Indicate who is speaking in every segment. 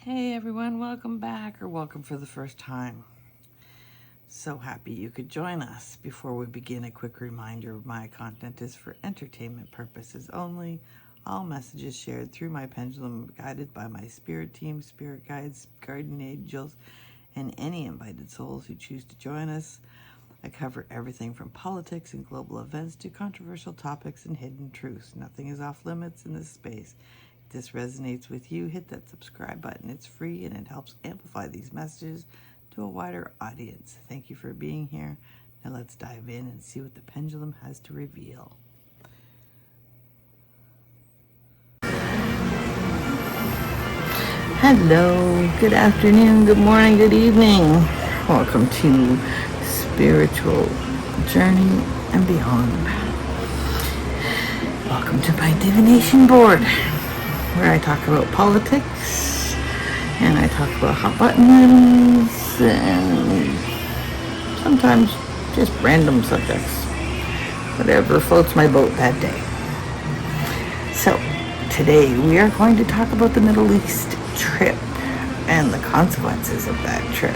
Speaker 1: Hey everyone, welcome back or welcome for the first time. So happy you could join us. Before we begin, a quick reminder, my content is for entertainment purposes only. All messages shared through my pendulum are guided by my spirit team, spirit guides, guardian angels, and any invited souls who choose to join us. I cover everything from politics and global events to controversial topics and hidden truths. Nothing is off limits in this space. If this resonates with you, hit that subscribe button. It's free and it helps amplify these messages to a wider audience. Thank you for being here. Now let's dive in and see what the pendulum has to reveal. Hello, good afternoon, good morning, good evening. Welcome to Spiritual Journey and Beyond. Welcome to my divination board, where I talk about politics, and I talk about hot buttons, and sometimes just random subjects, whatever floats my boat that day. So, today we are going to talk about the Middle East trip and the consequences of that trip.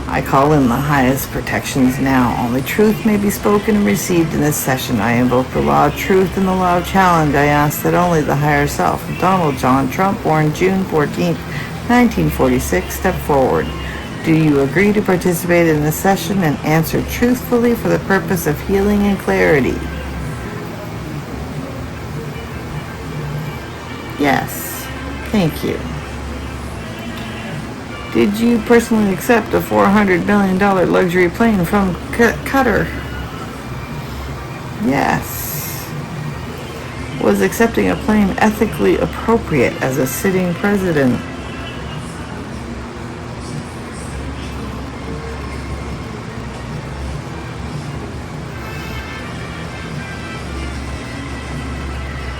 Speaker 1: I call in the highest protections now. Only truth may be spoken and received in this session. I invoke the law of truth and the law of challenge. I ask that only the higher self, Donald John Trump, born June 14th, 1946, step forward. Do you agree to participate in this session and answer truthfully for the purpose of healing and clarity? Yes. Thank you. Did you personally accept a $400 million luxury plane from Qatar? Yes. Was accepting a plane ethically appropriate as a sitting president?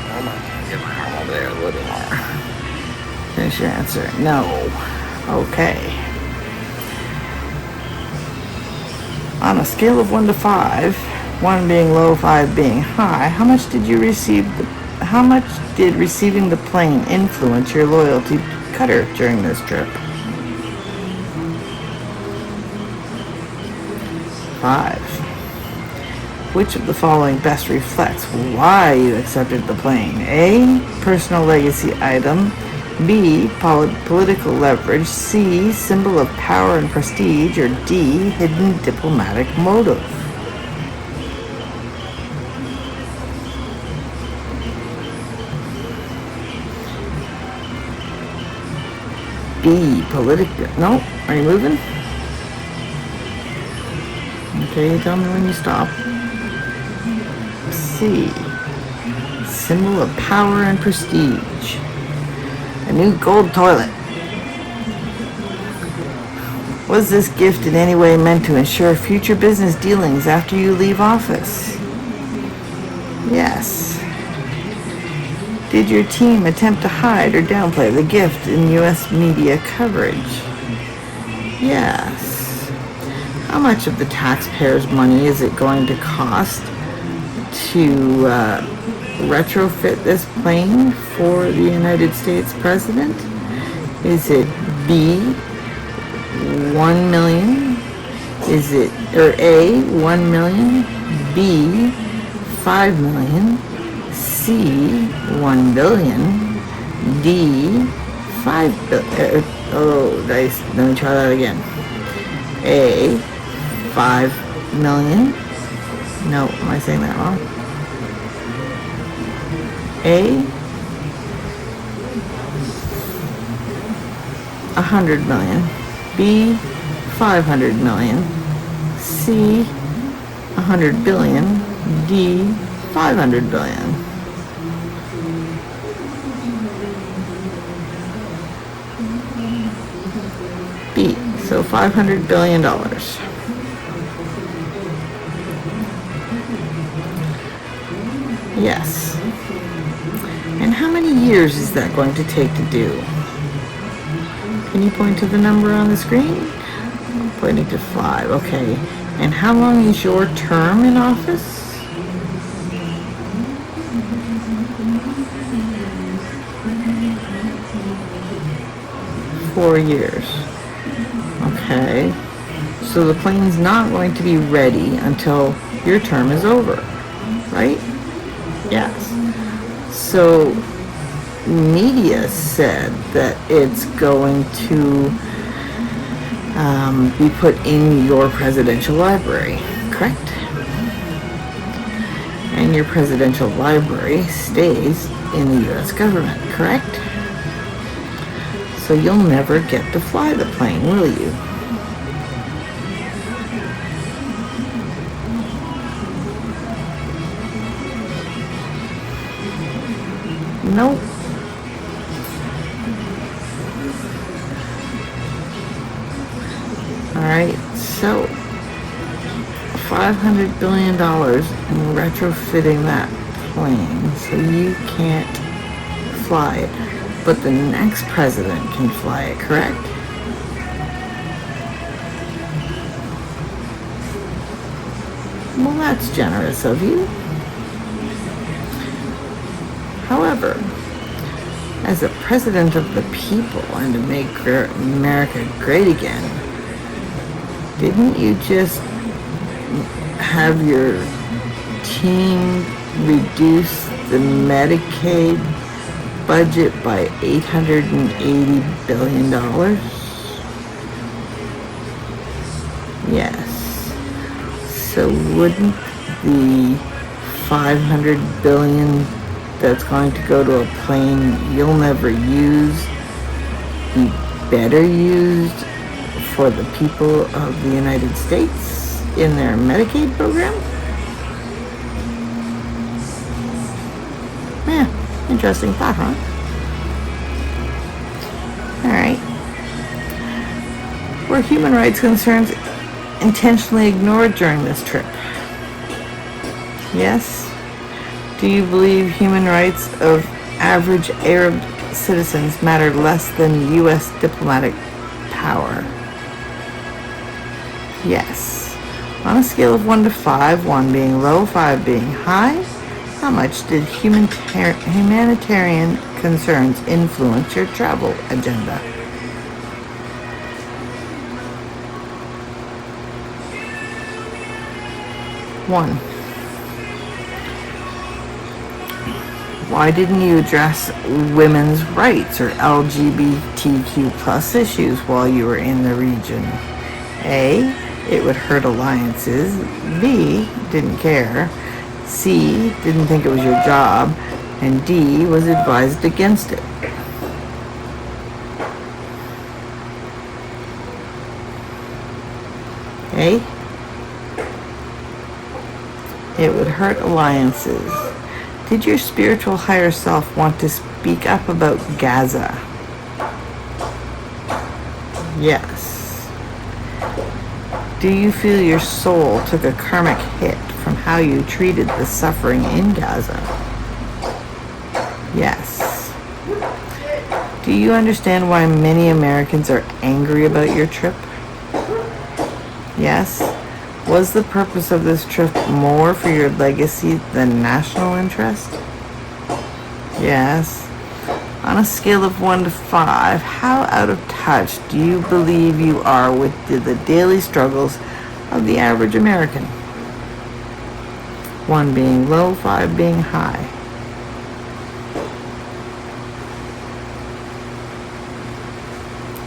Speaker 1: Oh my, get my arm over there a little more. Finish your answer. No. Okay. On a scale of 1 to 5, 1 being low, 5 being high, how much did receiving the plane influence your loyalty to Qatar during this trip? 5. Which of the following best reflects why you accepted the plane? A. Personal legacy item. B. Political leverage. C. Symbol of power and prestige. Or D. Hidden diplomatic motive. B. Political. No. Are you moving? Okay, tell me when you stop. C. Symbol of power and prestige. A new gold toilet. Was this gift in any way meant to ensure future business dealings after you leave office? Yes. Did your team attempt to hide or downplay the gift in U.S. media coverage? Yes. How much of the taxpayers' money is it going to cost to retrofit this plane for the United States president? Is it B, 1 million? Is it, or A, 1 million? B, 5 million? C, 1 billion? D, 5 billion? Oh, nice. Let me try that again. A, 5 million? No, am I saying that wrong? A, 100 million. B, 500 million. C, 100 billion. D, 500 billion. B, so $500 billion. Yes. And how many years is that going to take to do? Can you point to the number on the screen? I'm pointing to 5. Okay. And how long is your term in office? 4 years. Okay. So the plane's not going to be ready until your term is over, right? Yes. So media said that it's going to be put in your presidential library, correct? And your presidential library stays in the U.S. government, correct? So you'll never get to fly the plane, will you? Nope. Alright, so $500 billion in retrofitting that plane so you can't fly it, but the next president can fly it, correct? Well, that's generous of you. However, as a president of the people and to make America great again, didn't you just have your team reduce the Medicaid budget by $880 billion? Yes. So wouldn't the $500 billion that's going to go to a plane you'll never use be better used for the people of the United States in their Medicaid program? Yeah, interesting thought, huh? Alright. Were human rights concerns intentionally ignored during this trip? Yes? Do you believe human rights of average Arab citizens matter less than U.S. diplomatic power? Yes. On a scale of 1 to 5, 1 being low, 5 being high, how much did humanitarian concerns influence your travel agenda? One. Why didn't you address women's rights or LGBTQ plus issues while you were in the region? A, it would hurt alliances. B, didn't care. C, didn't think it was your job. And D, was advised against it. A, it would hurt alliances. Did your spiritual higher self want to speak up about Gaza? Yes. Do you feel your soul took a karmic hit from how you treated the suffering in Gaza? Yes. Do you understand why many Americans are angry about your trip? Yes. Was the purpose of this trip more for your legacy than national interest? Yes. On a scale of 1 to 5, how out of touch do you believe you are with the daily struggles of the average American? 1 being low, 5 being high.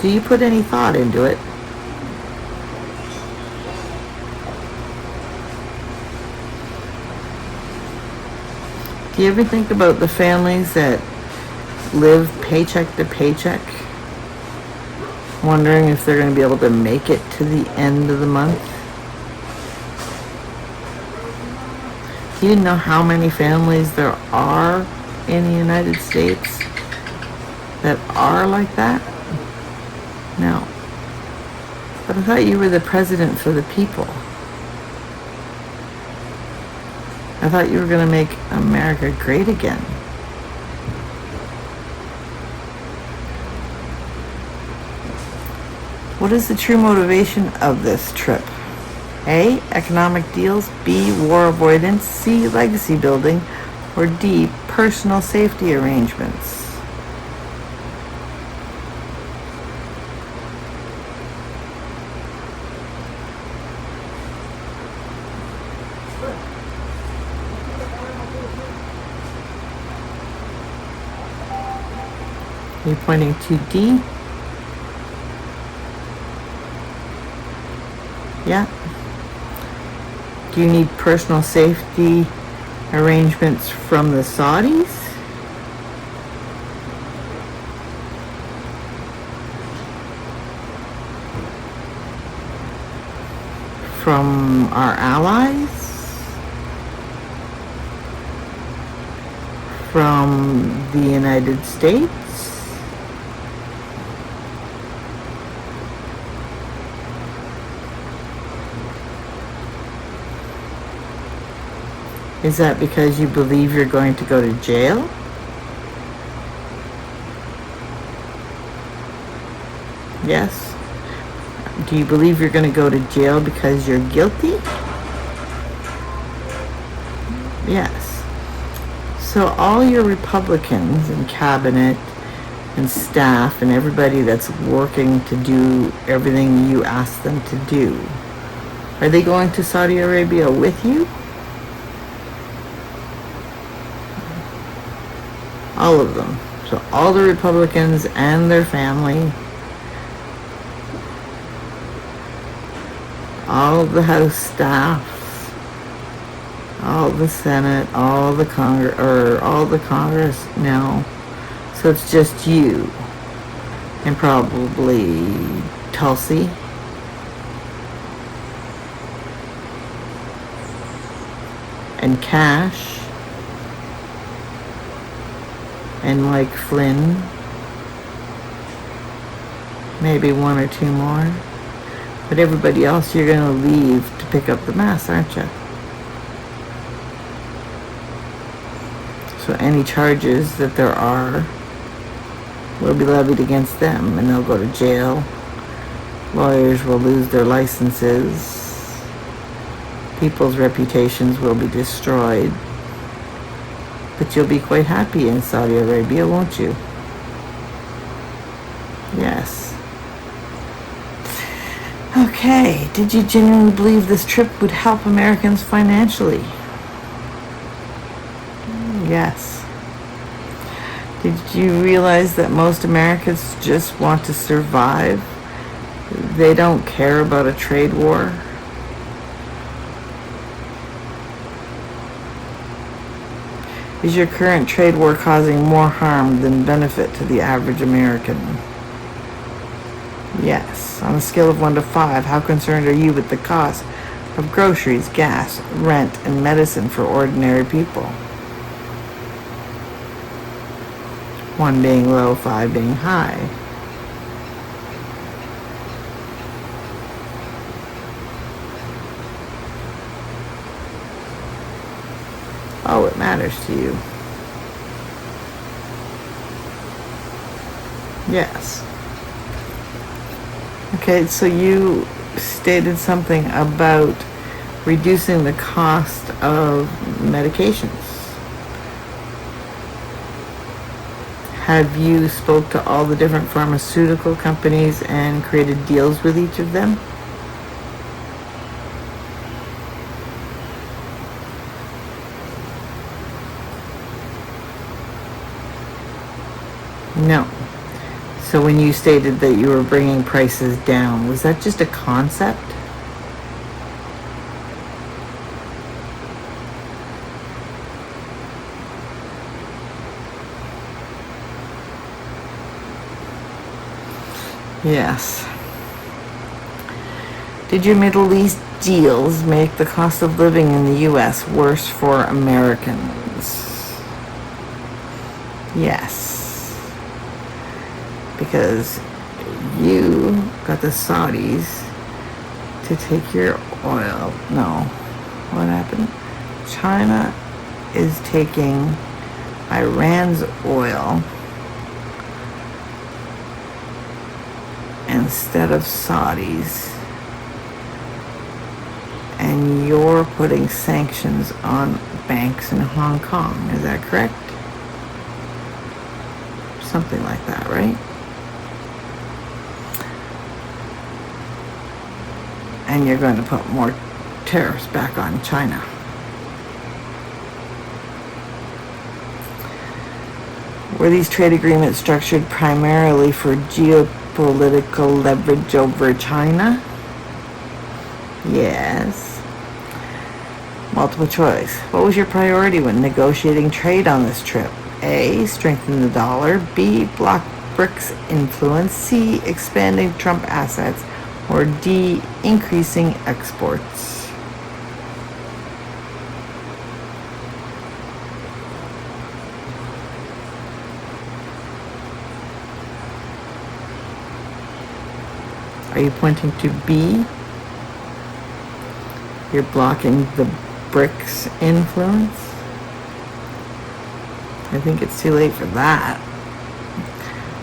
Speaker 1: Do you put any thought into it? Do you ever think about the families that live paycheck to paycheck, wondering if they're going to be able to make it to the end of the month? Do you know how many families there are in the United States that are like that? No. But I thought you were the president for the people. I thought you were going to make America great again. What is the true motivation of this trip? A, economic deals. B, war avoidance. C, legacy building. Or D, personal safety arrangements. You're pointing to D? Yeah. Do you need personal safety arrangements from the Saudis? From our allies? From the United States? Is that because you believe you're going to go to jail? Yes. Do you believe you're going to go to jail because you're guilty? Yes. So all your Republicans in cabinet and staff and everybody that's working to do everything you ask them to do, are they going to Saudi Arabia with you? All of them. So all the Republicans and their family, all the House staff, all the Senate, all the Congress, no. So it's just you and probably Tulsi. And Cash. And Mike Flynn, maybe one or two more. But everybody else you're going to leave to pick up the mass, aren't you? So any charges that there are will be levied against them, and they'll go to jail. Lawyers will lose their licenses. People's reputations will be destroyed. But you'll be quite happy in Saudi Arabia, won't you? Yes. Okay, did you genuinely believe this trip would help Americans financially? Yes. Did you realize that most Americans just want to survive? They don't care about a trade war? Is your current trade war causing more harm than benefit to the average American? Yes. On a scale of 1 to 5, how concerned are you with the cost of groceries, gas, rent, and medicine for ordinary people? 1 being low, 5 being high. Oh, it matters to you. Yes. Okay, so you stated something about reducing the cost of medications. Have you spoke to all the different pharmaceutical companies and created deals with each of them? No. So when you stated that you were bringing prices down, was that just a concept? Yes. Did your Middle East deals make the cost of living in the U.S. worse for Americans? Yes. Because you got the Saudis to take your oil. No. What happened? China is taking Iran's oil instead of Saudis. And you're putting sanctions on banks in Hong Kong. Is that correct? Something like that, right? And you're going to put more tariffs back on China. Were these trade agreements structured primarily for geopolitical leverage over China? Yes. Multiple choice. What was your priority when negotiating trade on this trip? A. Strengthen the dollar. B. Block BRICS influence. C. Expanding Trump assets. Or D. Increasing exports. Are you pointing to B? You're blocking the BRICS influence? I think it's too late for that.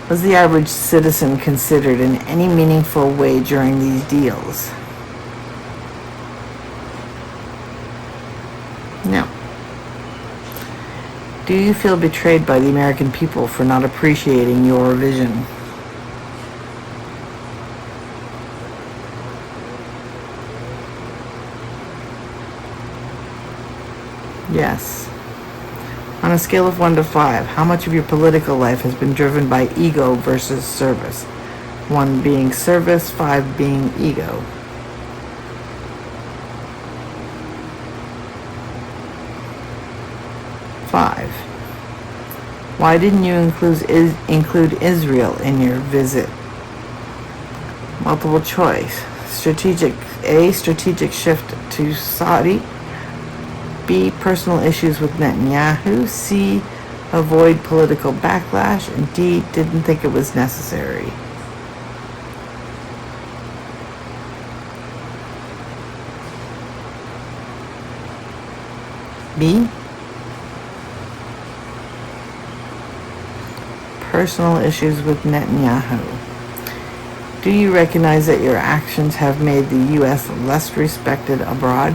Speaker 1: Was the average citizen considered in any meaningful way during these deals? No. Do you feel betrayed by the American people for not appreciating your vision? Yes. On a scale of 1 to 5, how much of your political life has been driven by ego versus service? 1 being service, 5 being ego. Five. Why didn't you include Israel in your visit? Multiple choice. A. Strategic shift to Saudi. B. Personal issues with Netanyahu. C. Avoid political backlash. And D. Didn't think it was necessary. B. Personal issues with Netanyahu. Do you recognize that your actions have made the U.S. less respected abroad?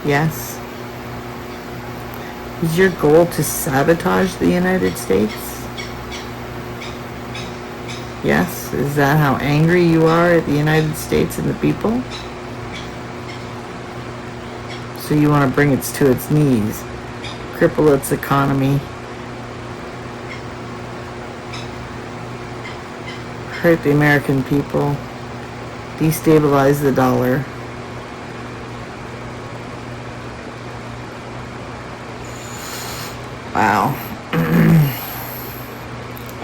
Speaker 1: Yes. Is your goal to sabotage the United States? Yes. Is that how angry you are at the United States and the people? So you want to bring it to its knees, cripple its economy, hurt the American people, destabilize the dollar. Wow.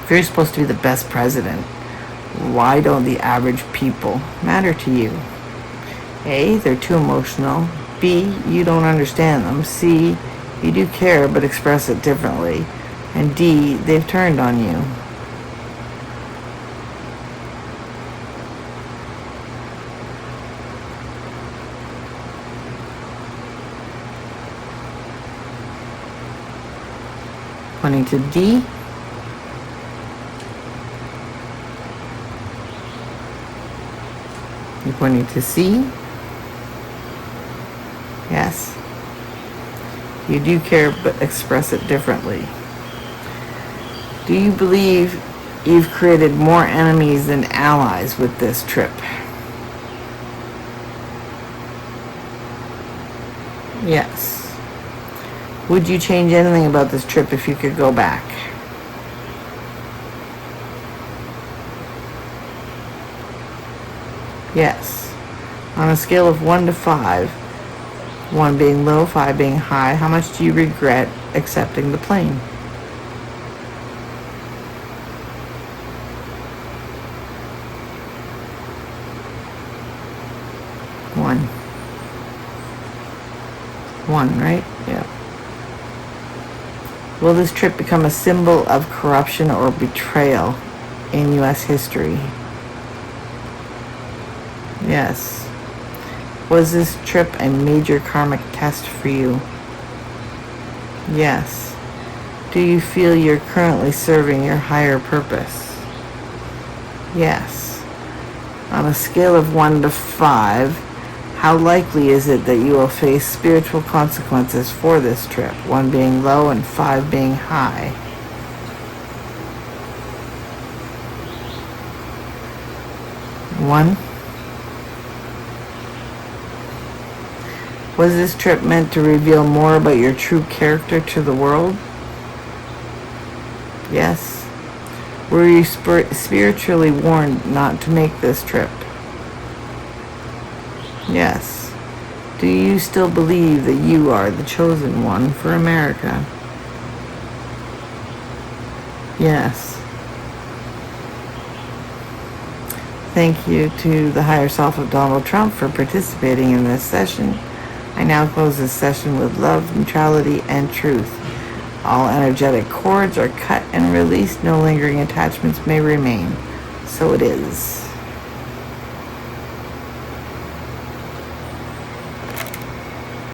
Speaker 1: If you're supposed to be the best president, why don't the average people matter to you? A. They're too emotional. B. You don't understand them. C. You do care but express it differently. And D. They've turned on you. Pointing to D. You're pointing to C. Yes. You do care but express it differently. Do you believe you've created more enemies than allies with this trip? Yes. Would you change anything about this trip if you could go back? Yes. On a scale of 1 to 5, 1 being low, 5 being high, how much do you regret accepting the plane? One, right? Yeah. Will this trip become a symbol of corruption or betrayal in U.S. history? Yes. Was this trip a major karmic test for you? Yes. Do you feel you're currently serving your higher purpose? Yes. On a scale of 1 to 5, how likely is it that you will face spiritual consequences for this trip? 1 being low and 5 being high. One. Was this trip meant to reveal more about your true character to the world? Yes. Were you spiritually warned not to make this trip? Yes. Do you still believe that you are the chosen one for America? Yes. Thank you to the higher self of Donald Trump for participating in this session. I now close this session with love, neutrality, and truth. All energetic cords are cut and released. No lingering attachments may remain. So it is.